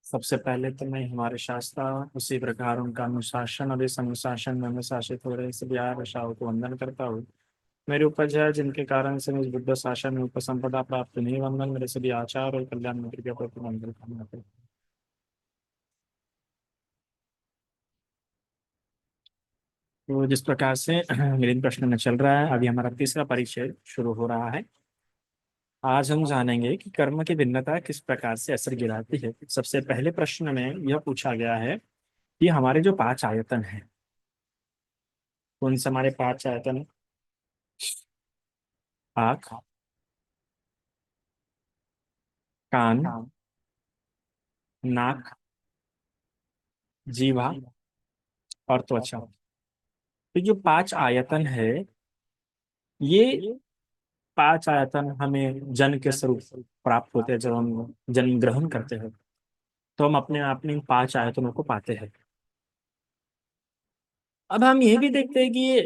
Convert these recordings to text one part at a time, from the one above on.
सबसे पहले तो मैं हमारे शास्त्र उसी प्रकार उनका अनुशासन और इस अनुशासन में अनुशासित हो रहे सभी आशाओं को वंदन करता हूँ। मेरे उपज है जिनके कारण से मुझ बुद्ध शासन में उपसंपदा प्राप्त नहीं। वंदन मेरे सभी आचार और कल्याण मंत्री के प्रति वंदन करना पड़े। तो जिस प्रकार से मेरे प्रश्न में चल रहा है, अभी हमारा तीसरा परिचय शुरू हो रहा है। आज हम जानेंगे कि कर्म की भिन्नता किस प्रकार से असर गिराती है। सबसे पहले प्रश्न में यह पूछा गया है कि हमारे जो पांच आयतन हैं, कौन से हमारे पांच आयतन हैं? आँख, कान, नाक, जीवा और त्वचा। तो जो पांच आयतन है, ये पांच आयतन हमें जन्म के स्वरूप प्राप्त होते हैं। जब हम जन्म ग्रहण करते हैं तो हम अपने आप में इन पांच आयतनों को पाते हैं। अब हम ये भी देखते हैं कि ये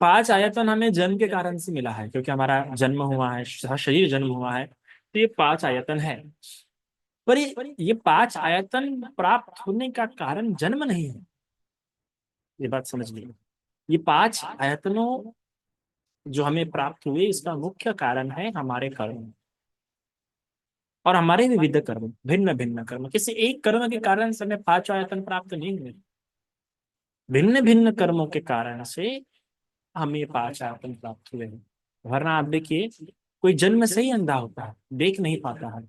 पांच आयतन हमें जन्म के कारण से मिला है, क्योंकि हमारा जन्म हुआ है, शरीर जन्म हुआ है, तो ये पांच आयतन है। पर ये पांच आयतन प्राप्त होने का कारण जन्म नहीं है। ये बात समझ लीजिए। ये पांच आयतनों जो हमें प्राप्त हुए, इसका मुख्य कारण है हमारे कर्म और हमारे विविध कर्म, भिन्न भिन्न कर्म। किसी एक कर्म के कारण से हमें पांच आयतन प्राप्त नहीं हुए। भिन्न भिन्न कर्मों के कारण से हमें पांच आयतन प्राप्त हुए हैं। वरना आप देखिए, कोई जन्म से ही अंधा होता है, देख नहीं पाता है।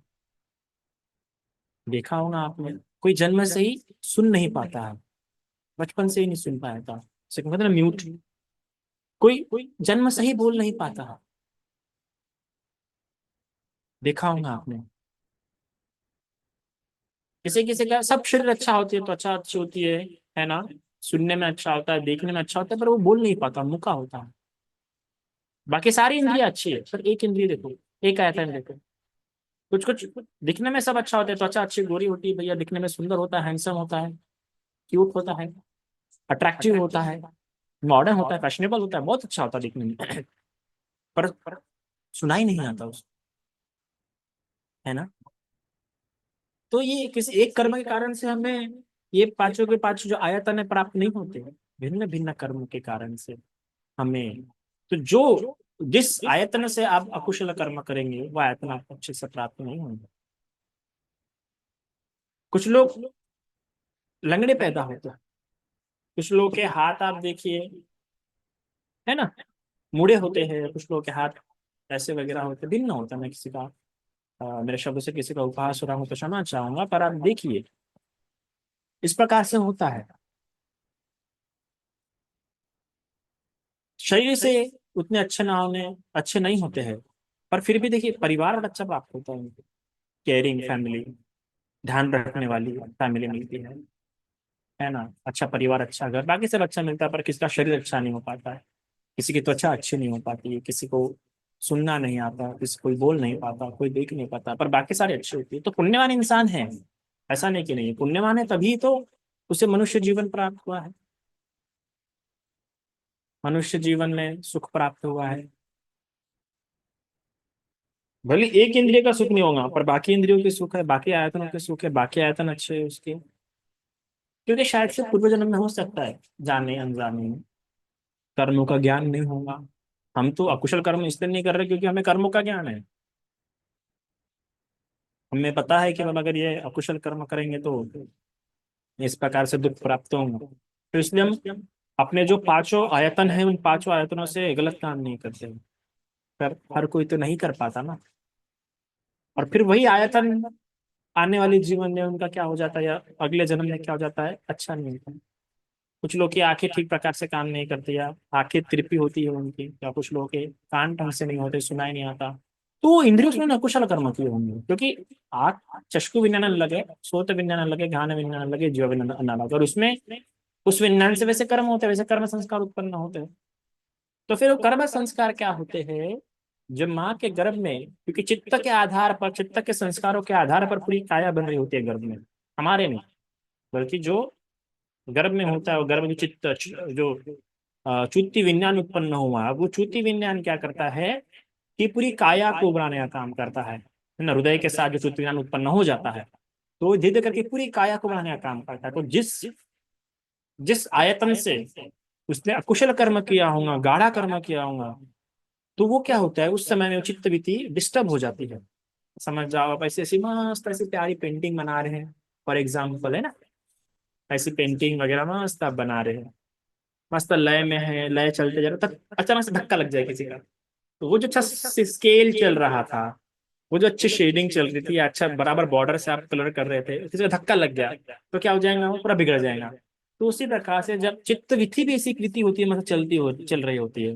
देखा होगा आपने, कोई जन्म से ही सुन नहीं पाता है, बचपन से ही नहीं सुन पाया था। मतलब म्यूट। कोई कोई जन्म से ही बोल नहीं पाता है। देखा होगा आपने। किसी किसी का सब शरीर अच्छा होती है, त्वचा अच्छी होती है ना, सुनने में अच्छा होता है, देखने में अच्छा होता है, पर वो बोल नहीं पाता, मुका होता है। बाकी सारी इंद्रियां अच्छी है, पर एक इंद्रिय देखो, एक आयतन देखो। कुछ कुछ दिखने में सब अच्छा होता है, त्वचा अच्छी गोरी होती है भैया, दिखने में सुंदर होता है, हैंडसम होता है, क्यूट होता है, अट्रैक्टिव होता है, मॉडर्न होता है, फैशनेबल होता है, बहुत अच्छा होता है दिखने में। पर सुनाई नहीं आता उसको, है ना। तो ये किसी एक कर्म के कारण से हमें ये पांचों के पांच जो आयतन है प्राप्त नहीं होते हैं। भिन्न भिन्न कर्म के कारण से हमें, तो जो जिस आयतन से आप अकुशल कर्म करेंगे, वो आयतन आपको अच्छे से प्राप्त नहीं होंगे। कुछ लोग लंगड़े पैदा होते हैं, कुछ लोगों के हाथ आप देखिए, है ना, मुड़े होते हैं, कुछ लोगों के हाथ ऐसे वगैरह होते, भिन्न होता है। मैं किसी का मेरे शब्द से किसी का उपहास हो रहा हूँ तो क्षमा चाहूंगा, पर आप देखिए इस प्रकार से होता है। शरीर से उतने अच्छे ना होने, अच्छे नहीं होते हैं, पर फिर भी देखिए परिवार और अच्छा प्राप्त होता है उनको। केयरिंग फैमिली, ध्यान रखने वाली फैमिली मिलती है ना। अच्छा परिवार, अच्छा घर, बाकी सब अच्छा मिलता है, पर किसी का शरीर अच्छा नहीं हो पाता है, किसी की त्वचा अच्छी नहीं हो पाती है, किसी को सुनना नहीं आता, किसी कोई बोल नहीं पाता, कोई देख नहीं पाता, पर बाकी सारी अच्छी होती है। तो पुण्यवान इंसान है, ऐसा नहीं कि नहीं पुण्यवान है, तभी तो उसे मनुष्य जीवन प्राप्त हुआ है, मनुष्य जीवन में सुख प्राप्त हुआ है। भले एक इंद्रिय का सुख नहीं होगा, पर बाकी इंद्रियों के सुख है, बाकी आयतनों के सुख है, बाकी आयतन अच्छे है उसके। क्योंकि शायद से पूर्व जन्म में हो सकता है, जाने अनजाने में कर्मों का ज्ञान नहीं होगा। हम तो अकुशल कर्म इसलिए नहीं कर रहे क्योंकि हमें कर्मों का ज्ञान है। हमें पता है कि हम अगर ये अकुशल कर्म करेंगे तो इस प्रकार से दुख प्राप्त होंगे। तो इसलिए हम अपने जो पांचों आयतन है, उन पांचों आयतनों से गलत काम नहीं करते। पर हर कोई तो नहीं कर पाता ना। और फिर वही आयतन आने वाले जीवन में उनका क्या हो जाता है, या अगले जन्म में क्या हो जाता है, अच्छा नहीं होता। कुछ लोग की आंखें ठीक प्रकार से काम नहीं करती, या आंखें तिरपी होती है उनकी, या कुछ लोगों के कान ढंग से नहीं होते, सुनाई नहीं आता। तो इंद्रियों से अकुशल कर्म किए होंगे, क्योंकि आंख चक्षु विज्ञान लगे, सोत विज्ञान लगे, ज्ञान विज्ञान लगे, जीव विज्ञान लगे, और उसमें उस विज्ञान से वैसे कर्म होते हैं, वैसे कर्म संस्कार उत्पन्न होते हैं। तो फिर वो कर्म संस्कार क्या होते हैं, जब माँ के गर्भ में, क्योंकि चित्त के आधार पर, चित्त के संस्कारों के आधार पर पूरी काया बन रही होती है गर्भ में, हमारे नहीं, बल्कि जो गर्भ में होता है वो गर्भ की चित्त, जो च्युति विज्ञान उत्पन्न हुआ, वो च्युति विज्ञान क्या करता है कि पूरी काया को बनाने का काम करता है ना। हृदय के साथ जो च्युति विज्ञान उत्पन्न हो जाता है, तो वो धीरे धीरे करके पूरी काया को बढ़ाने का काम करता है। तो जिस जिस आयतन से उसने अकुशल कर्म किया होगा, गाढ़ा कर्म किया होगा, तो वो क्या होता है, उस समय में चित्त वृत्ति डिस्टर्ब हो जाती है। समझ जाओ, आप ऐसी ऐसी मस्त ऐसी प्यारी पेंटिंग बना रहे हैं फॉर एग्जाम्पल, है ना, ऐसी पेंटिंग वगैरह मस्त आप बना रहे हैं, मस्त लय में है, लय चलते जा रहा, तब अचानक से धक्का लग जाए किसी का, तो वो जो अच्छा स्केल चल रहा था, वो जो अच्छी शेडिंग चल रही थी, अच्छा बराबर बॉर्डर से आप कलर कर रहे थे, किसी का धक्का लग गया तो क्या हो जाएगा, वो पूरा बिगड़ जाएगा। तो उसी प्रकार से जब चित्त विधि भी ऐसी कृति होती है, मतलब चल रही होती है,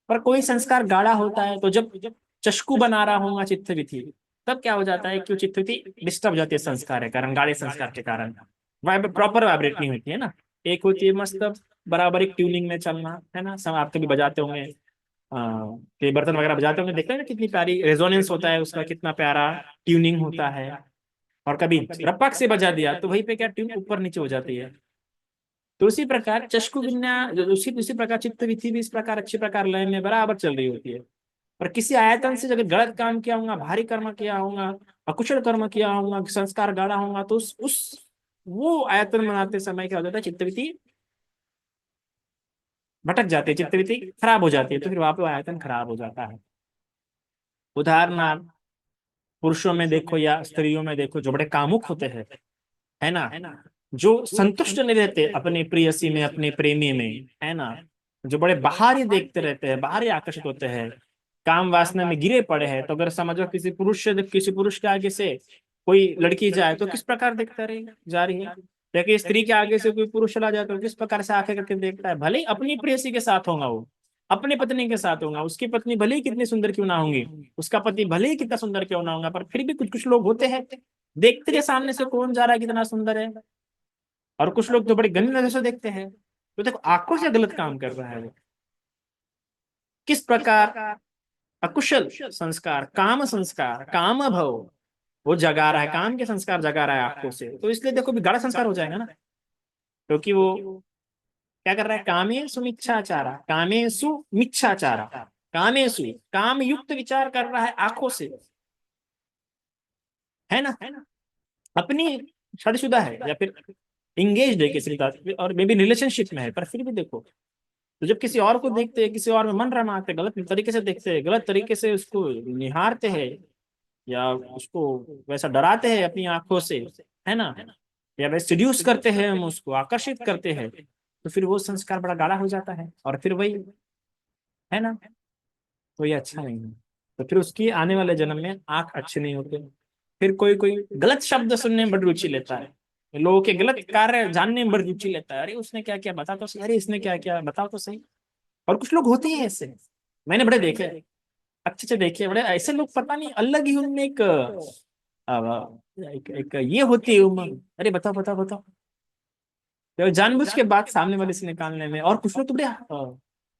पर कोई संस्कार गाढ़ा होता है, तो जब जब चशकू बना रहा होगा चित्त विधि, तब क्या हो जाता है कि चित्त विधि डिस्टर्ब हो जाती है संस्कार के कारण, गाढ़े संस्कार के कारण, प्रॉपर वाइब्रेट नहीं होती है ना। एक होती है मस्त बराबर एक ट्यूनिंग में चलना, है ना, सब आप कभी बजाते होंगे, कि बर्तन वगैरह बजाते होंगे, देखते हैं ना कितनी प्यारी रेजोनेंस होता है उसका, कितना प्यारा ट्यूनिंग होता है। और कभी रपक से बजा दिया तो वहीं पे क्या ट्यून ऊपर नीचे हो जाती है। तो उसी प्रकार चक्षु विन्यास, उसी प्रकार चित्त विधि भी इस प्रकार अच्छी प्रकार लय में बराबर चल रही होती है। पर किसी आयतन से अगर गलत काम किया होगा, भारी कर्म किया होगा, अकुशल कर्म किया होगा, संस्कार गाढ़ा होगा, तो उस वो आयतन बनाते समय क्या हो जाता है, चित्तवृत्ति भटक जाती है, चित्तवृत्ति खराब हो जाती है, तो फिर वहां पे वो आयतन खराब हो जाता है। उदाहरणार्थ पुरुषों में देखो या स्त्रियों में देखो, जो बड़े कामुक होते हैं, है ना, जो संतुष्ट नहीं रहते अपने प्रेयसी में, अपने प्रेमी में, है ना, जो बड़े बाहरी देखते रहते हैं, बाहरी आकर्षित होते हैं, काम वासना में गिरे पड़े हैं, तो अगर समझो किसी पुरुष के आगे से कोई लड़की जाए तो किस प्रकार देखता रहेगा, जा रही है, या कि स्त्री के आगे से कोई पुरुष चला जाए तो किस प्रकार से आंखें करके देखता है। भले ही अपनी प्रेयसी के साथ होगा, वो अपनी पत्नी के साथ होगा, उसकी पत्नी भले ही कितनी सुंदर क्यों ना होंगी, उसका पति भले ही कितना सुंदर क्यों ना होगा, पर फिर भी कुछ कुछ लोग होते हैं, देखते रहे सामने से कौन जा रहा है कितना सुंदर है, और कुछ लोग तो बड़ी गंदी नजर से देखते हैं। तो देखो आंखों से गलत काम कर रहा है वो, किस प्रकार अकुशल संस्कार, काम संस्कार, काम भव वो जगा रहा है, काम के संस्कार जगा रहा है आंखों से, तो इसलिए देखो भी गाढ़ा संस्कार हो जाएगा ना, क्योंकि वो क्या कर रहा है, कामेषु मिच्छाचारा, कामेषु मिच्छाचारा, कामेषु काम युक्त विचार कर रहा है आंखों से, है ना, अपनी शादीशुदा है या फिर इंगेज है किसी के साथ, और मे बी रिलेशनशिप में है, पर फिर भी देखो, तो जब किसी और को देखते हैं, किसी और में मन रमाते, गलत तरीके से देखते हैं, गलत तरीके से उसको निहारते हैं, या उसको वैसा डराते हैं अपनी आंखों से, है ना, या वैसे सिड्यूस करते हैं, हम उसको आकर्षित करते हैं, तो फिर वो संस्कार बड़ा गाढ़ा हो जाता है, और फिर वही, है ना, तो ये अच्छा नहीं है। तो फिर उसकी आने वाले जन्म में आंख अच्छे नहीं होते। फिर कोई कोई गलत शब्द सुनने में बड़ी रुचि लेता है, लोगों के गलत कार्य जानने में बड़ी रुचि लेता है, अरे उसने क्या किया बता तो सही, अरे इसने क्या किया बताओ तो सही। और कुछ लोग होते हैं ऐसे, मैंने बड़े देखे, अच्छे से देखे, बड़े ऐसे लोग, पता नहीं अलग ही उनमें एक ये होती है उमंग, अरे बताओ बताओ बताओ, तो जानबूझ के बात सामने वाले से निकालने में। और कुछ लोग तो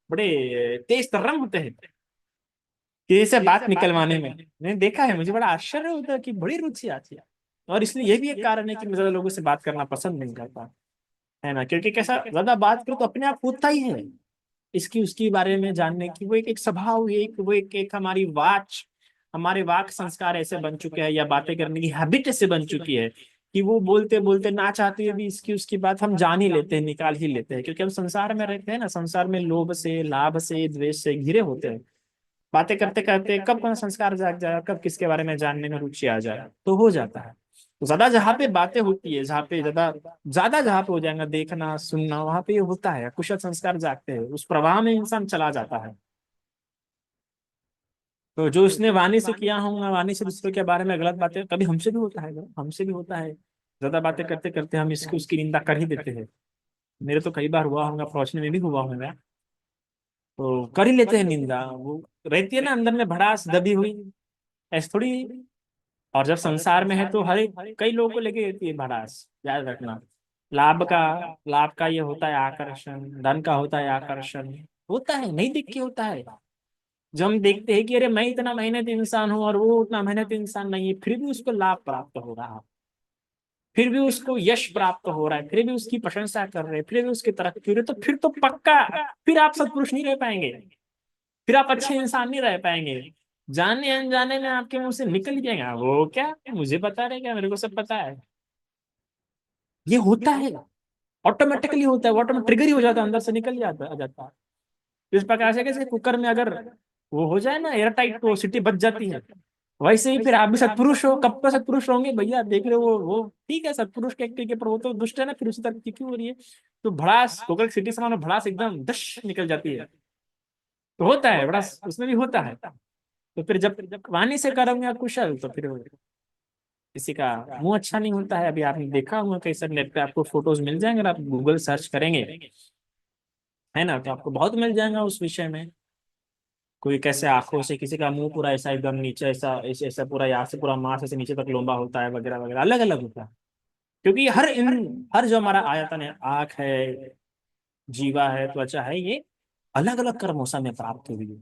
बड़े तेज तर्रम होते हैं किसी से बात निकलवाने में, मैंने देखा है, मुझे बड़ा आश्चर्य होता है कि बड़ी रुचि आती है। और इसलिए ये भी एक कारण है कि मैं ज्यादा लोगों से बात करना पसंद नहीं करता, है ना, क्योंकि कैसा ज्यादा बात करो तो अपने आप होता ही है, इसकी उसकी बारे में जानने की वो एक स्वभाव, एक वो एक हमारी हमारे वाक संस्कार ऐसे बन चुके हैं, या बातें करने की हैबिट ऐसे बन चुकी है कि वो बोलते बोलते ना चाहते हुए भी इसकी उसकी बात हम जान ही लेते हैं, निकाल ही लेते हैं, क्योंकि हम संसार में रहते हैं ना, संसार में लोभ से, लाभ से, द्वेष से घिरे होते हैं। बातें करते करते कब कौन संस्कार जाग जाए, कब किसके बारे में जानने में रुचि आ जाए, तो हो जाता है। तो ज्यादा जहाँ पे बातें होती है, जहाँ पे ज्यादा ज्यादा जहाँ पे हो जाएगा देखना सुनना, वहां पे ये होता है, कुशल संस्कार जागते हैं, उस प्रवाह में इंसान चला जाता है। तो जो उसने वाणी से किया होगा, वाणी से दूसरों के बारे में गलत बातें, कभी हमसे भी होता है, हमसे भी होता है, ज्यादा बातें करते करते हम इसकी उसकी निंदा कर ही देते हैं। मेरे तो कई बार हुआ होगा, प्रवचन में भी हुआ होगा, तो कर ही लेते हैं निंदा, वो रहती है ना अंदर में भड़ास दबी हुई, ऐसे थोड़ी। और जब संसार में है तो हर एक कई लोगों को लेके रहती है भड़ास, याद रखना। लाभ का लाभ का ये होता है आकर्षण, धन का होता है आकर्षण, होता है, नहीं दिख के होता है। जो हम देखते हैं कि अरे मैं इतना मेहनती इंसान हूँ और वो उतना मेहनती इंसान नहीं है, फिर भी उसको लाभ प्राप्त हो रहा है, फिर भी उसको यश प्राप्त हो रहा है, फिर भी उसकी प्रशंसा कर रहे हैं, फिर भी उसकी तरक्की हो रही है, तो फिर तो पक्का, फिर आप सत्पुरुष नहीं रह पाएंगे, फिर आप अच्छे इंसान नहीं रह पाएंगे। जाने अनजाने में आपके मुंह से निकल जाएगा, वो क्या मुझे पता रहेगा, मेरे को सब पता है, ये होता है, ऑटोमेटिकली होता है, ऑटोमेटिक ट्रिगर ही हो जाता है, अंदर से निकल जाता आ जाता है। इस प्रकार से कैसे कुकर में अगर वो हो जाए ना एयर टाइट, तो सीटी बच जाती है। वैसे ही फिर आप भी सत्पुरुष हो, कब का सत्पुरुष होंगे भैया, देख रहे हो वो ठीक है सत्पुरुष के एक पर, वो तो दुष्ट है ना, फिर उसी तरह की क्यों हो रही है। तो भड़ास कुकर की सीटी से मानो भड़ास एकदम दश निकल जाती है। तो होता है बड़ा, उसमें भी होता है। तो फिर जब वाणी से करोगे आप कुशल, तो फिर किसी का मुंह अच्छा नहीं होता है। अभी आपने देखा होगा कई सारे नेट पे आपको फोटोज मिल जाएंगे, अगर आप गूगल सर्च करेंगे, है ना, तो आपको बहुत मिल जाएगा उस विषय में। कोई कैसे आंखों से, किसी का मुंह पूरा ऐसा एकदम नीचे ऐसा ऐसा ऐसा पूरा, यहाँ से पूरा मांस ऐसे नीचे तक लंबा होता है, वगैरह वगैरह, अलग अलग होता है। क्योंकि हर जो हमारा आयतन है, आंख है, जीवा है, त्वचा है, ये अलग अलग कर्मों से हमें प्राप्त हुई है।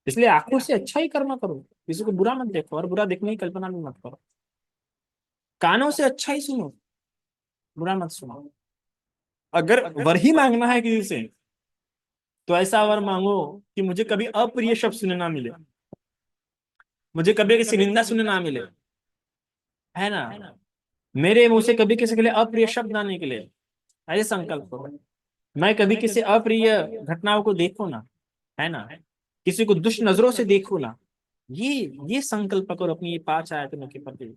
इसलिए आंखों से अच्छा ही कर्म करो, किसी को बुरा मत देखो, और बुरा देखने की कल्पना भी मत करो। कानों से अच्छा ही सुनो, बुरा मत सुनो। अगर वर ही मांगना है किसी से, तो ऐसा वर मांगो कि मुझे कभी अप्रिय शब्द सुनने ना मिले, मुझे कभी किसी निंदा सुनने ना मिले, है ना, मेरे मुंह से कभी किसी के लिए अप्रिय शब्द ना निकले। ऐसे संकल्प करो। मैं कभी किसी अप्रिय घटनाओं को देखूं ना, है ना, किसी को दुष्ट नजरों से देखूं ना। ये ये संकल्प करो अपनी ये पांच आयतनों के प्रति,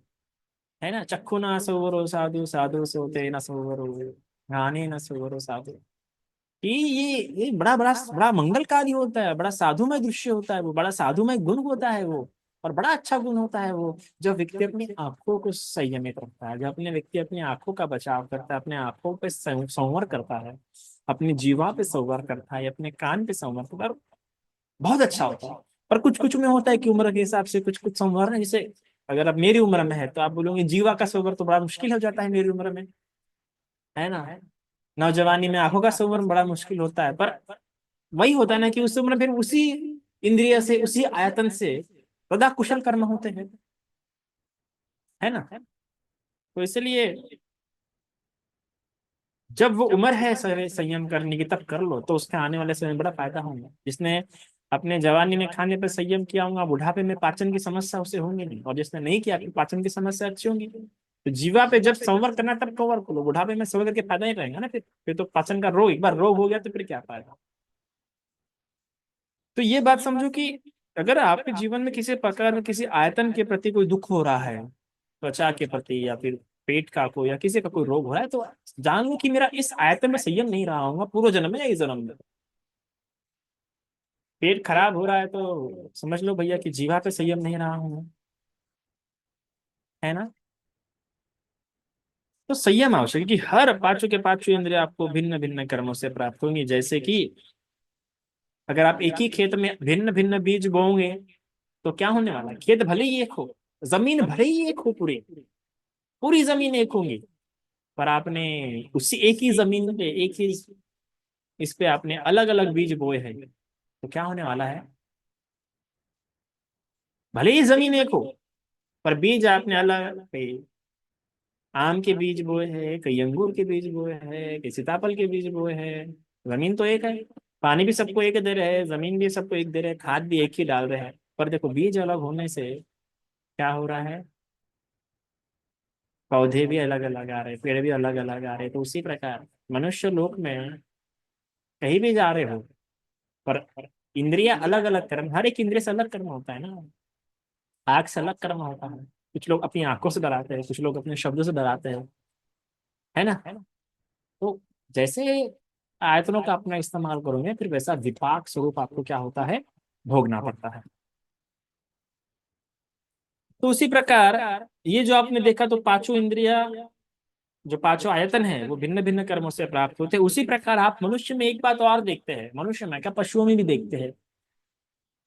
है ना। चक्षु ना सोवरो साधु, साधु सोते न सोवरो, गाने न सोवरो साधु। ये बड़ा बड़ा बड़ा मंगलकारी होता है, बड़ा साधुमय दृश्य होता है वो, बड़ा साधुमय गुण होता है वो, और बड़ा अच्छा गुण होता है वो। जो व्यक्ति अपनी आंखों को संयमित रखता है, जो अपने व्यक्ति अपनी आंखों का बचाव करता है, अपने आंखों पे संवर करता है, अपनी जीवा पे संवर करता है, अपने कान पे संवर करता है, बहुत अच्छा होता है। पर कुछ कुछ में होता है कि उम्र के हिसाब से कुछ कुछ संवर है, जैसे अगर अब मेरी उम्र में है तो आप बोलोगे जीवा का संवर तो बड़ा मुश्किल हो जाता है मेरी उम्र में, है ना। नौजवानी में आंखों का संवर बड़ा मुश्किल होता है, पर वही होता है ना कि उस उम्र फिर उसी इंद्रिय से, उसी आयतन से सदा कुशल कर्म होते हैं, है ना। तो इसलिए जब वो उम्र है संयम करने की, तब कर लो, तो उसके आने वाले समय में बड़ा फायदा होगा। जिसने अपने जवानी में खाने पर संयम किया होगा, बुढ़ापे में पाचन की समस्या उसे होंगी नहीं, और जिसने नहीं किया तो पाचन की समस्या अच्छी होंगी। तो जीवा पे जब संवर करना तब कवर करो, बुढ़ापे में संवर करके फायदा ही रहेगा ना। फिर तो पाचन का रोग, एक बार रोग हो गया तो फिर क्या फायदा। तो ये बात समझो कि अगर आपके जीवन में किसी प्रकार में किसी आयतन के प्रति कोई दुख हो रहा है, त्वचा के प्रति या फिर पेट का कोई, या किसी का कोई रोग हो रहा है, तो जान लो कि मेरा इस आयतन में संयम नहीं रहा होगा पूर्व जन्म में या इस जन्म में। पेट खराब हो रहा है तो समझ लो भैया कि जीवा पे संयम नहीं रहा हूँ, है ना। तो संयम आवश्यक है कि हर पांचों के पांचों इंद्रिय आपको भिन्न भिन्न कर्मों से प्राप्त होंगी। जैसे कि अगर आप एक ही खेत में भिन्न भिन्न बीज बोओगे, तो क्या होने वाला है, खेत भले ही एक हो, जमीन भले ही एक हो, पूरी पूरी जमीन एक होंगी, पर आपने उसी एक ही जमीन पे, एक ही इस पे आपने अलग अलग बीज बोए हैं, तो क्या होने वाला है, भले ही जमीन एक हो, पर बीज आपने अलग पे, आम के बीज बोए हैं, कई अंगूर के बीज बोए हैं, कई सीताफल के बीज बोए हैं। जमीन तो एक है, पानी भी सबको एक दे रहे हैं, जमीन भी सबको एक दे रहे हैं, खाद भी एक ही डाल रहे हैं, पर देखो बीज अलग होने से क्या हो रहा है, पौधे भी अलग अलग आ रहे हैं, पेड़ भी अलग अलग आ रहे हैं। तो उसी प्रकार मनुष्य लोक में कहीं भी जा रहे हो, पर इंद्रिया अलग अलग कर्म, हर एक इंद्रिय से अलग कर्म होता है ना। आंख से अलग कर्म होता है, कुछ लोग अपनी आंखों से डराते हैं, कुछ लोग अपने शब्दों से डराते हैं, है ना। तो जैसे आयतनों का अपना इस्तेमाल करोगे, फिर वैसा विपाक स्वरूप आपको क्या होता है, भोगना पड़ता है। तो उसी प्रकार ये जो आपने देखा, तो पांचों इंद्रिया, जो पांचों आयतन है, वो भिन्न भिन्न कर्मों से प्राप्त होते हैं। उसी प्रकार आप मनुष्य में एक बात और देखते हैं, मनुष्य में क्या पशुओं में भी देखते हैं,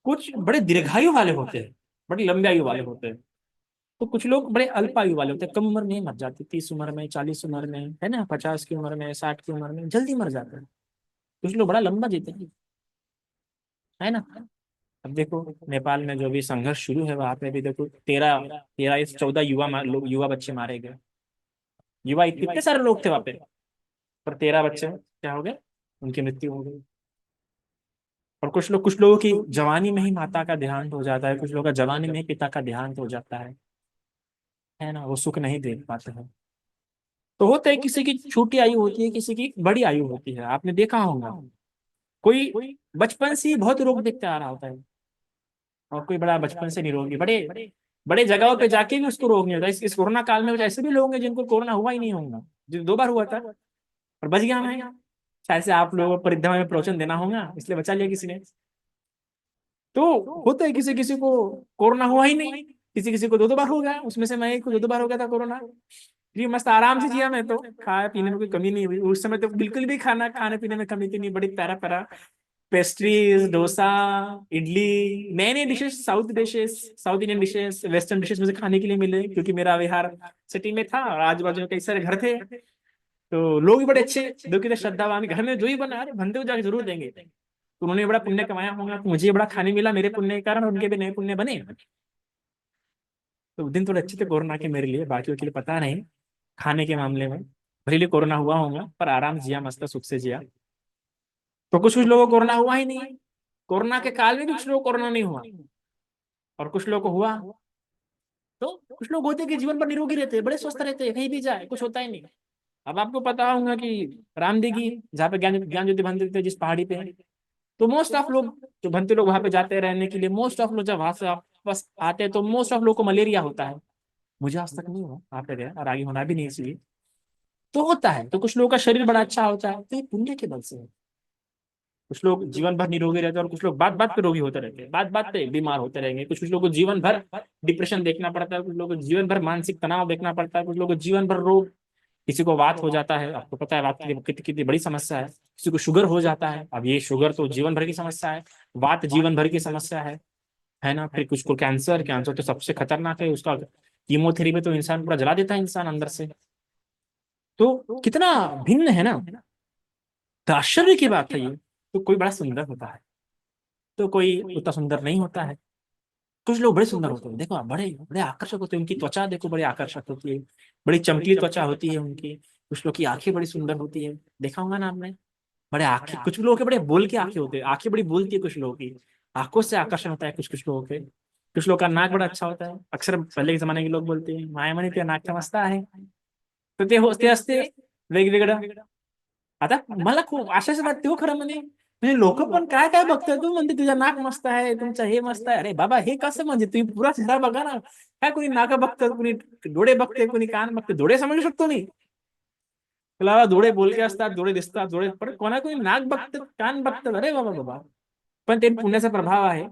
कुछ बड़े दीर्घायु वाले होते हैं, बड़े लंबे आयु वाले होते हैं। तो कुछ लोग बड़े अल्प आयु वाले होते हैं, कम उम्र में ही मर जाते, 30 उम्र में, 40 उम्र में, है ना, 50 की उम्र में, 60 की उम्र में जल्दी मर जाते हैं। कुछ लोग बड़ा लंबा जीते हैं, है ना। अब देखो नेपाल में जो भी संघर्ष शुरू है, वहां पे भी देखो 13 13 14 लोग, युवा बच्चे मारे गए। युवा कितने सारे लोग थे वहां पे, पर 13 बच्चे क्या हो गए, उनकी मृत्यु हो गई। और कुछ लोगों की जवानी में ही माता का देहांत हो जाता है, कुछ लोगों का जवानी में ही पिता का देहांत हो जाता है ना, वो सुख नहीं देख पाते हैं। तो होता है किसी की छोटी आयु होती है, किसी की बड़ी आयु होती है। आपने देखा होगा कोई बचपन से ही बहुत रोग देखते आ रहा होता है, और कोई बड़ा बचपन से निरोगी, बड़े बड़े जगहों पे जाके भी उसको रोग नहीं होता। इस कोरोना काल में कुछ ऐसे भी लोग हैं जिनको कोरोना हुआ ही नहीं होगा, जो 2 बार हुआ था और बच गया मैं। शायद से आप लोगों को परिधि में प्रवचन देना होगा, इसलिए बचा लिया किसी ने। तो होता है किसी किसी को कोरोना हुआ ही नहीं, किसी किसी को 2 बार हो गया। उसमें से मैं एक को 2 बार हो गया था कोरोना। जी मस्त आराम से जिया मैं तो, खाए पीने में कोई कमी नहीं हुई उस समय तो, बिल्कुल भी खाने पीने में कमी थी नहीं। बड़ी प्यारा प्यारा पेस्ट्रीज, डोसा, इडली, नए नए dishes, south Indian dishes, western dishes मुझे खाने के लिए मिले, क्योंकि मेरा विहार सिटी में था और आजू बाजू में कई सारे घर थे। तो लोग भी बड़े अच्छे, दो की श्रद्धावान, घर में जो ही बना अरे बंदे को जाके जरूर देंगे। तो उन्होंने बड़ा पुण्य कमाया होगा, तो मुझे बड़ा खाने मिला मेरे पुण्य के कारण, उनके भी नए पुण्य बने। तो दिन थोड़े अच्छे थे कोरोना के मेरे लिए, बाकियों के लिए पता नहीं। खाने के मामले में भले ही कोरोना हुआ होगा, पर आराम से जिया, मस्त सुख से जिया। तो कुछ कुछ लोगों को कोरोना हुआ ही नहीं। कोरोना के काल में भी कुछ लोगों को कोरोना नहीं हुआ, और कुछ लोगों को हुआ। तो कुछ लोग होते हैं कि जीवन भर निरोगी रहते हैं, बड़े स्वस्थ रहते हैं, कहीं भी जाए कुछ होता ही नहीं। अब आपको पता होगा कि रामदेगी, जहाँ पे ज्ञान ज्ञान ज्योति भंते थे, जिस पहाड़ी पे, तो मोस्ट ऑफ लोग जो भंते लोग वहां पे जाते हैं रहने के लिए, मोस्ट ऑफ लोग जब वहां से वापस आते हैं तो मोस्ट ऑफ लोग को मलेरिया होता है। मुझे आज तक नहीं हुआ, वहां पे गया और आगे होना भी नहीं चाहिए। तो होता है, तो कुछ लोगों का शरीर बड़ा अच्छा होता है, तो ये पुण्य के बल से है। कुछ लोग जीवन भर निरोगी रहते हैं, और कुछ लोग बात बात पे रोगी होते रहते हैं, बात बात पे बीमार होते रहेंगे। कुछ कुछ लोगों को जीवन भर डिप्रेशन देखना पड़ता है, कुछ लोगों को जीवन भर मानसिक तनाव देखना पड़ता है, कुछ लोगों को जीवन भर रोग, किसी को वात हो जाता है, आपको पता है वात की कितनी कितनी बड़ी समस्या है। किसी को शुगर हो जाता है, अब ये शुगर तो जीवन भर की समस्या है, वात जीवन भर की समस्या है ना। फिर कुछ को कैंसर, कैंसर तो सबसे खतरनाक है, उसका कीमोथेरेपी तो इंसान पूरा जला देता है इंसान अंदर से। तो कितना भिन्न है ना। तो आश्चर्य की बात है ये। तो कोई बड़ा सुंदर होता है, तो कोई उतना सुंदर नहीं होता है। कुछ लोग बड़े सुंदर होते हैं, देखो आप, बड़े बड़े आकर्षक होते हैं, उनकी त्वचा देखो बड़ी आकर्षक होती है, बड़ी चमकीली त्वचा होती है उनकी। कुछ लोग की आंखें बड़ी सुंदर होती है, देखा होगा ना आपने। बड़े आंखें, कुछ लोगों के बड़े बोल के आंखें होते हैं, आंखें बड़ी बोलती है कुछ लोगों की, आंखों से आकर्षण होता है कुछ कुछ लोगों के। कुछ लोगों का नाक बड़ा अच्छा होता है, अक्सर पहले के जमाने के लोग बोलते हैं मायामणी ते नाक मस्त आहे, तर ते होते असते वेगवेगळं। आता मला खूप आशाच वाटते हो खरं, म्हणजे लोक पण काय काय बघतात तू, म्हणते तुझा नाक मस्त आहे, तुमचं हे मस्त आहे। अरे बाबा हे कसं, म्हणजे तुम्ही पुरा चेहरा बघा ना, काय कोणी नाक बघतात, कोणी डोळे बघते, कोणी कान बघते, डोळे समजू शकतो नाही तुला, डोळे बोलके असतात, डोळे दिसतात, डोळे, पण कोणा कोणी नाक बघतात, कान बघतात, अरे बाबा बाबा। पण ते पुण्याचा प्रभाव आहे।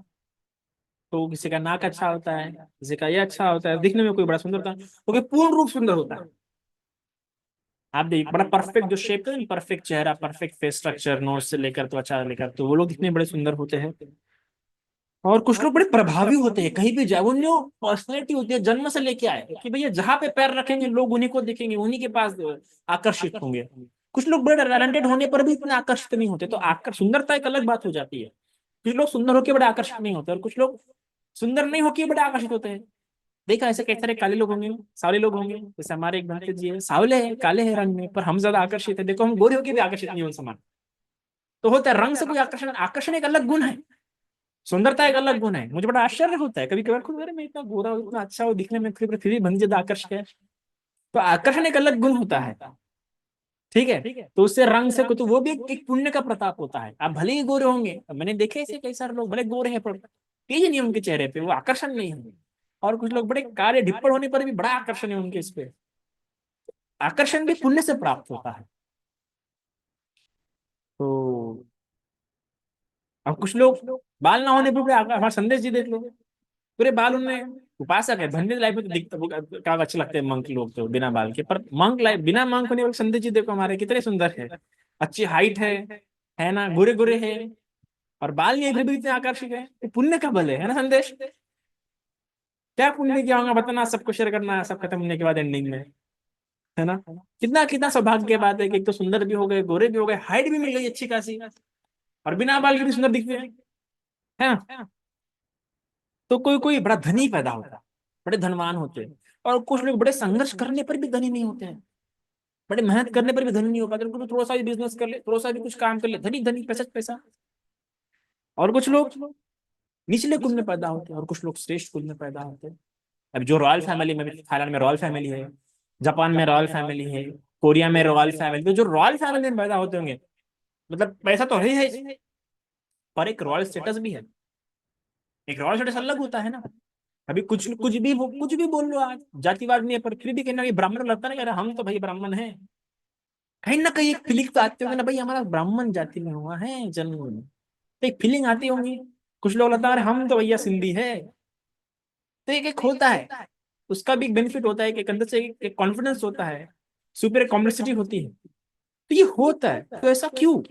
तो किसी का नाक अच्छा होता है, किसी का ये अच्छा होता है, दिखने में कोई बड़ा सुंदर होता है, तो पूर्ण रूप सुंदर होता है। आप देखिए बड़ा परफेक्ट जो शेप है, परफेक्ट चेहरा, परफेक्ट फेस स्ट्रक्चर, नोज से लेकर त्वचा लेकर, तो वो लोग दिखने बड़े सुंदर होते हैं। और कुछ लोग बड़े प्रभावी होते हैं, कहीं भी जाए उन्हें पर्सनैलिटी होती है, जन्म से लेके आए कि भैया जहां पे पैर रखेंगे लोग उन्हीं को देखेंगे, उन्हीं के पास आकर्षित होंगे। कुछ लोग बड़े टैलेंटेड होने पर भी इतने आकर्षित नहीं होते, तो आकर सुंदरता एक अलग बात हो जाती है। कुछ लोग सुंदर होकर बड़े आकर्षित नहीं होते, और कुछ लोग सुंदर नहीं होकर बड़े आकर्षित होते हैं। देखा ऐसे कई सारे काले लोग होंगे, सावले लोग होंगे, जैसे हमारे एक भंते जी है, सावले है, काले है रंग में, पर हम ज्यादा आकर्षित है। देखो हम गोरे होकर भी आकर्षित नहीं हो समान। तो होता है रंग से कोई आकर्षण, आकर्षण एक अलग गुण है, सुंदरता एक अलग गुण है। मुझे बड़ा आश्चर्य होता है कभी कभार खुद, अरे मैं इतना गोरा हूँ, इतना अच्छा हूँ दिखने में, फिर भी भंते ज्यादा आकर्षक है। तो आकर्षण एक अलग गुण होता है, ठीक है। तो उससे रंग से तो वो भी एक पुण्य का प्रताप होता है। आप भले ही गोरे होंगे, मैंने देखे ऐसे कई सारे लोग बड़े गोरे हैं, पर तेज नहीं है उनके चेहरे पे, वो आकर्षण नहीं है। और कुछ लोग बड़े काले ढिप्पड़ होने पर भी बड़ा आकर्षण है उनके इस पे। आकर्षण भी पुण्य से प्राप्त होता है। तो अब कुछ लोग बाल ना होने पर भी हमारा संदेश जी देख लो, पूरे बाल उनने, उपासक है, भंडे लाइफ में तो दिखता का अच्छे लगते हैं मंक लोग तो बिना बाल के, पर मंक लाइफ बिना मंक होने वाले संदेश जी देखो हमारे कितने सुंदर है, अच्छी हाइट है ना, गोरे गोरे है, और बाल नहीं है फिर भी इतने आकर्षक है। ये पुण्य का बल है ना संदेश। क्या पुण्य किया होगा बताना, सबको शेयर करना सब खत्म होने के बाद एंडिंग में, है ना। कितना कितना सौभाग्य की बात है कि एक तो सुंदर भी हो गए, गोरे भी हो गए, हाइट भी मिल गई अच्छी खासी, और बिना बाल के भी सुंदर दिखते हैं, है ना। तो कोई कोई बड़ा धनी पैदा होता है, बड़े धनवान होते हैं। और कुछ लोग बड़े संघर्ष करने पर भी धनी नहीं होते हैं, बड़े मेहनत करने पर भी धनी नहीं हो पाते, उनको तो थोड़ा सा भी बिजनेस कर ले, थोड़ा सा भी कुछ काम कर ले, धनी धनी, पैसा पैसा। और कुछ लोग निचले कुल में पैदा होते हैं, और कुछ लोग श्रेष्ठ कुल में पैदा होते हैं। अब जो रॉयल फैमिली में, थाईलैंड में रॉयल फैमिली है, जापान में रॉयल फैमिली है, कोरिया में रॉयल फैमिली, तो जो रॉयल फैमिली में पैदा होते होंगे, मतलब पैसा तो है, पर एक रॉयल स्टेटस भी है। एक रॉयल स्टेटस अलग होता है ना। अभी कुछ भी बोल लो आज, जातिवाद नहीं है, पर फिर भी कहीं ना कहीं ब्राह्मण लगता है ना, अरे हम तो भाई ब्राह्मण हैं। कहीं ना कहीं एक फीलिंग तो आती होगी ना भाई, हमारा ब्राह्मण जाति में हुआ है जन्म, तो एक फीलिंग आती होंगी। कुछ लोग लगता है अरे हम तो भैया सिंधी है। तो एक एक होता है, उसका भी एक बेनिफिट होता है कि एक अंदर से एक कॉन्फिडेंस होता है, सुपर कॉम्प्लेक्सिटी होती है। तो ये होता है, तो ऐसा क्यों?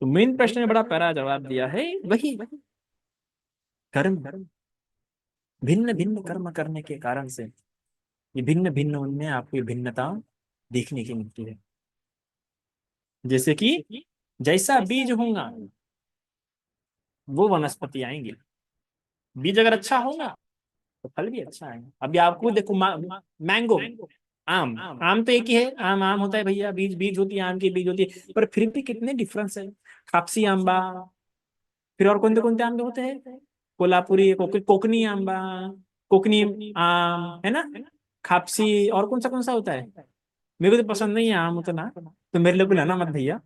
तो मेन प्रश्न में बड़ा प्यारा जवाब दिया है, वही कर्म। भिन्न भिन्न कर्म करने के कारण से ये भिन्न भिन्न, उनमें आपको ये भिन्नता देखने की मिलती है। जैसे कि जैसा बीज होगा वो वनस्पति आएंगे। बीज अगर अच्छा होगा तो फल भी अच्छा आएगा। अभी आपको देखो मैंगो, आम, आम तो एक ही है, आम आम होता है भैया, बीज बीज होती है, आम की बीज होती है, पर फिर भी कितने डिफरेंस है। खापसी आंबा, फिर और कौन कौन से आम होते हैं, कोल्हापुरी, कोकनी आंबा, कोकनी आम है ना, खापसी, और कौन सा होता है। मेरे को तो पसंद नहीं है आम उतना, तो मेरे लिए को लाना मत भैया।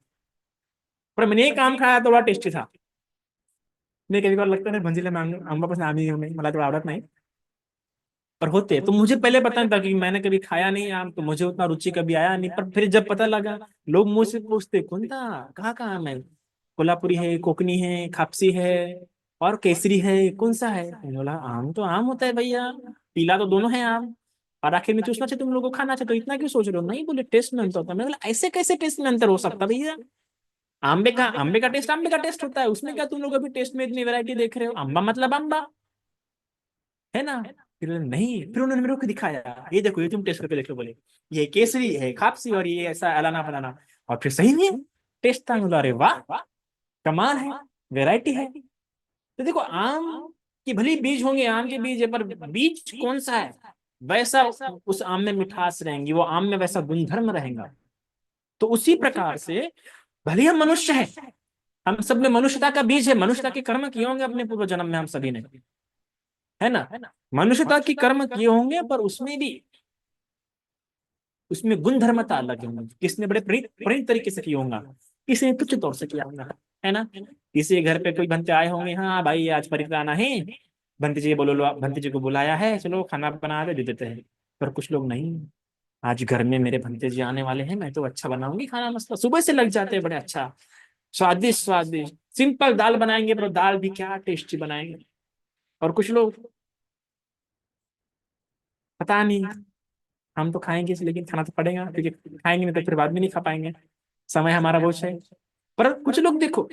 पर मैंने एक आम खाया तो बड़ा टेस्टी था। मैं कभी बार लगता है भंजीला में आंबा पसंद, आमी नहीं, मला तो आवड़त नहीं, पर होते हैं। तो मुझे पहले पता नहीं था, कि मैंने कभी खाया नहीं आम, तो मुझे उतना रुचि कभी आया नहीं। पर फिर जब पता लगा, लोग मुझसे पूछते कौन था, कहाँ आम है, कोल्हापुरी है, कोकनी है, खापसी है, और केसरी है, कौन सा है। मैंने बोला आम तो आम होता है भैया, पीला तो दोनों है आम, और आखिर में चूसना चाहिए, तुम लोगों को खाना चाहिए, तो इतना क्यों सोच रहे हो। नहीं बोले टेस्ट में अंतर होता है। मैंने बोला ऐसे कैसे टेस्ट में अंतर हो सकता भैया, आंबे का टेस्ट होता है, उसमें क्या तुम लोग अभी टेस्ट में इतनी वैरायटी देख रहे हो, अम्बा मतलब अम्बा है ना। फिर नहीं, फिर उन्होंने मेरे को दिखाया, ये देखो, ये तुम टेस्ट करके देख लो, बोले ये केसरी है, खापसी, और ये ऐसा अलाना फलाना, और फिर सही में टेस्ट था। बोला अरे वाह, कमाल है, वैरायटी है। तो देखो, आम की भली बीज होंगे, आम के बीज है, पर बीज कौन सा है, वैसा उस आम में मिठास रहेंगी, वो आम में वैसा गुणधर्म रहेगा। तो उसी प्रकार से भले हम मनुष्य हैं, हम सब में मनुष्यता का बीज है, मनुष्यता के कर्म किए होंगे अपने पूर्व जन्म में हम सभी ने, है ना। मनुष्यता की कर्म किए होंगे, पर उसमें भी, उसमें गुण धर्मता अलग होंगे। किसने बड़े प्रेरित तरीके से किया होगा, किसी ने तुच्छ तौर से किया होगा, है ना। किसी के घर पे कोई भंते आए होंगे, हाँ भाई आज परित्र आना है, भंते जी बोलो, लो भंते जी को बुलाया है, चलो खाना बना दे देते हैं। पर कुछ लोग नहीं, आज घर में मेरे भंते जी आने वाले हैं, मैं तो अच्छा बनाऊंगी खाना, मस्त, सुबह से लग जाते हैं, बड़े अच्छा, स्वादिष्ट स्वादिष्ट, सिंपल दाल बनाएंगे, पर दाल भी क्या टेस्टी बनाएंगे। और कुछ लोग पता नहीं, हम तो खाएंगे लेकिन खाना तो पड़ेगा, क्योंकि खाएंगे नहीं तो फिर बाद में नहीं खा पाएंगे, समय हमारा बहुत है। पर कुछ लोग देखो,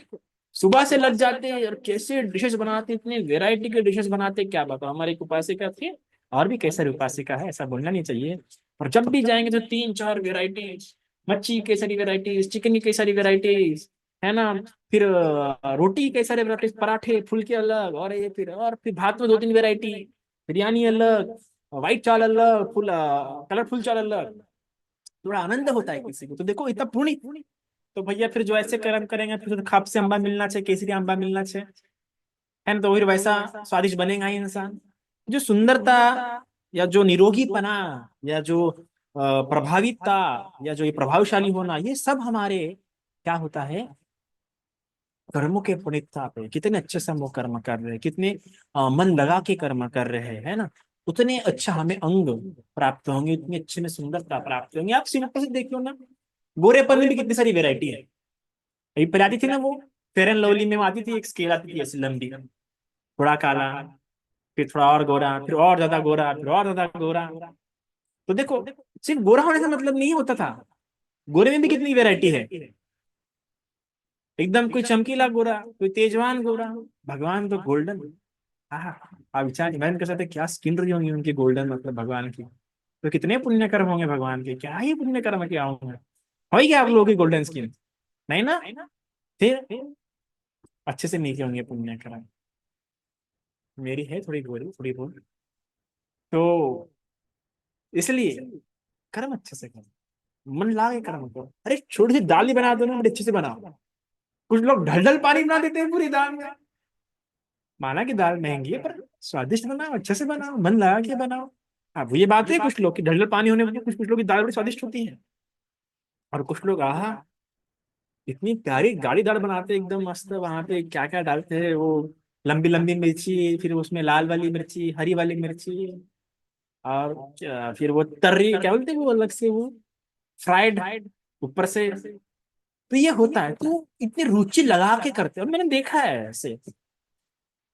सुबह से लग जाते हैं और कैसे डिशेस बनाते हैं, इतने वेराइटी के डिशेस बनाते हैं, क्या बताओ। हमारी एक उपासिका थी, और भी कई सारी उपासिका है, ऐसा बोलना नहीं चाहिए, पर जब भी जाएंगे तो 3-4 वेराइटीज, मच्छी कई सारी वेराइटीज, चिकन की कई सारी वेराइटीज, है ना। फिर रोटी की कई सारे वेराइटीज, पराठे फुलके अलग, और ये फिर भात में 2-3 वेराइटी, बिरयानी अलग, व्हाइट चावल अलग, फुल कलरफुल चावल अलग। थोड़ा आनंद होता है किसी को, तो देखो इतना पूरी। तो भैया फिर जो ऐसे कर्म करेंगे, फिर तो खाप से अम्बा मिलना चाहिए, केसरी अम्बा मिलना चाहिए, है ना, तो फिर वैसा स्वादिष्ट बनेगा ही इंसान। जो सुंदरता, या जो निरोगीपना, या जो प्रभावितता, या जो ये प्रभावशाली होना, ये सब हमारे क्या होता है, कर्मों के पुण्यता पे। कितने अच्छे से हम वो कर्म कर रहे हैं, कितने मन लगा के कर्म कर रहे हैं, है ना, उतने अच्छा हमें अंग प्राप्त होंगे, उतनी अच्छे में सुंदरता प्राप्त होंगे। आप सिंपल से देख लो ना, गोरेपन में भी कितनी सारी वेरायटी है। अभी पहले आती थी ना वो, फेयर एंड लवली में आती थी, एक स्केल आती थी ऐसी लंबी, थोड़ा काला, फिर थोड़ा और गोरा, फिर और ज्यादा गोरा, फिर और ज्यादा गोरा। तो देखो, सिर्फ गोरा होने का मतलब नहीं होता था, गोरे में भी कितनी वैरायटी है। एकदम कोई चमकीला गोरा, कोई तेजवान गोरा, भगवान तो गोल्डन। हाँ, आप विचार इमेजिन कर सकते हैं, क्या स्किन रही होंगी उनकी गोल्डन, मतलब भगवान की। तो कितने पुण्य कर्म होंगे भगवान के, क्या ही पुण्य कर्म किया होंगे। हो ही क्या आप लोगों की गोल्डन स्किन, नहीं ना। फिर अच्छे से नहीं किए होंगे पुण्य कर्म। मेरी है थोड़ी गोरी, थोड़ी बहुत, तो इसलिए कर्म अच्छे से करो, मन लगा के कर्म करो। अरे छोटी सी दाल ही बना दो ना, बड़े अच्छे से बनाओ। कुछ लोग ढल ढल पानी बना देते हैं पूरी दाल में। माना कि दाल महंगी है, पर स्वादिष्ट बनाओ, अच्छे से बनाओ, मन लगा के बनाओ। अब ये बात है कुछ लोग की ढलल पानी होने पर कुछ कुछ लोग की दाल बड़ी स्वादिष्ट होती है, और कुछ लोग आहा इतनी प्यारी गाड़ी दाल बनाते हैं एकदम मस्त, वहां पे क्या क्या डालते हैं वो, लंबी लंबी मिर्ची, फिर उसमें लाल वाली मिर्ची, हरी वाली मिर्ची, और फिर वो तर्री क्या बोलते हैं वो अलग से वो फ्राइड ऊपर से। तो ये होता है, तो इतनी रुचि लगा के करते हैं, और मैंने देखा है ऐसे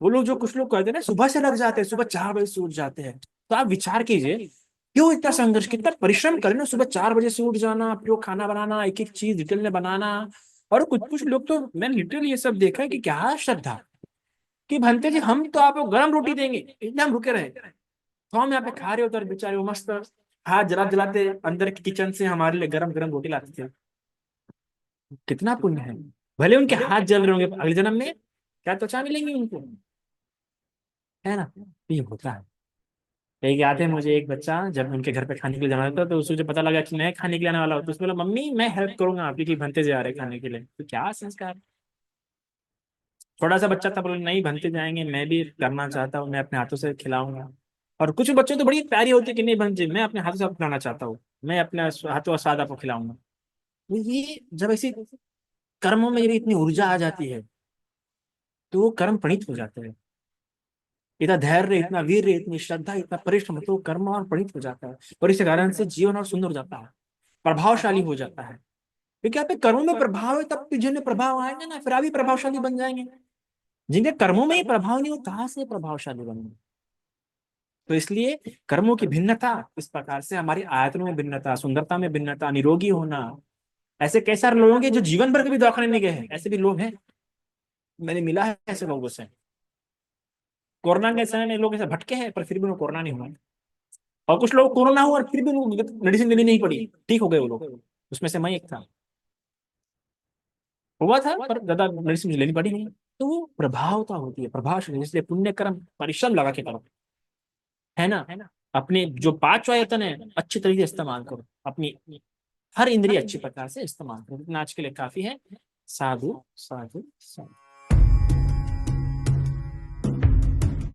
वो लोग, जो कुछ लोग कहते हैं ना सुबह से लग जाते हैं, सुबह 4 बजे से उठ जाते हैं। तो आप विचार कीजिए क्यों इतना संघर्ष, कितना परिश्रम करें ना, सुबह 4 बजे से उठ जाना, फिर वो खाना बनाना, एक एक चीज डिटेल में बनाना। और कुछ कुछ लोग तो मैंने लिटरली ये सब देखा है कि क्या श्रद्धा, कि भंते जी हम तो आपको गर्म रोटी देंगे, एकदम रुके रहे, तो हम यहाँ पे खा रहे होते, और बेचारे वो मस्त हाथ जला जलाते अंदर के किचन से हमारे लिए गरम गरम रोटी लाते थे। कितना पुण्य है, भले उनके हाथ जल रहे होंगे, अगले जन्म में क्या त्वचा मिलेंगी उनको, है ना। तो ये होता है। एक याद है मुझे, एक बच्चा जब उनके घर पे खाने के लिए जाना था, तो उसको जब पता लगा कि मैं खाने के लिए आने वाला हूँ, तो उसने बोला मम्मी मैं हेल्प करूंगा आपकी, कि भंते जा रहे हैं खाने के लिए। तो क्या संस्कार, थोड़ा सा बच्चा था, बोला नहीं भंते जाएंगे, मैं भी करना चाहता हूँ, मैं अपने हाथों से खिलाऊंगा। और कुछ बच्चे तो बड़ी प्यारी होती है कि नहीं भंते मैं अपने हाथों से आपको खिलाना चाहता हूँ, मैं अपने हाथों का स्वाद आपको खिलाऊंगा। तो ये जब ऐसी कर्मों में यदि इतनी ऊर्जा आ जाती है, तो वो कर्म प्रणीत हो जाते हैं। इतना धैर्य, इतना वीर, इतनी श्रद्धा, इतना परिश्रम, तो कर्म और प्रणीत हो जाता है, और इस कारण से जीवन और सुंदर हो जाता है, प्रभावशाली हो जाता है। क्योंकि आप कर्मों में प्रभाव है, तब जिन्हें प्रभाव आएंगे ना, फिर आप भी प्रभावशाली बन जाएंगे। जिनके कर्मों में ही प्रभाव नहीं हो, कहाँ से प्रभावशाली बनेंगे। तो इसलिए कर्मों की भिन्नता, इस प्रकार से हमारी आयतनों में भिन्नता, सुंदरता में भिन्नता, निरोगी होना। ऐसे कई सारे लोग हैं जो जीवन भर कभी दवाखाने नहीं गए हैं, ऐसे भी लोग हैं, मैंने मिला है ऐसे लोगों से। कोरोना के समय में लोग ऐसे भटके हैं, पर फिर भी उन्हें कोरोना नहीं हुआ। और कुछ लोग कोरोना हुआ और फिर भी उनको मेडिसिन लेनी नहीं पड़ी, ठीक हो गए वो लोग। उसमें से मैं एक था, हुआ था पर ज्यादा मेडिसिन मुझे लेनी पड़ी नहीं। तो वो प्रभावता होती है, प्रभावशाली, इसलिए पुण्य कर्म परिश्रम लगा के करो, है ना। अपने जो 5 आयतन है अच्छी तरीके से इस्तेमाल करो, अपनी हर इंद्रिय अच्छी प्रकार से इस्तेमाल करो। इतना आज के लिए काफी है। साधु साधु साधु।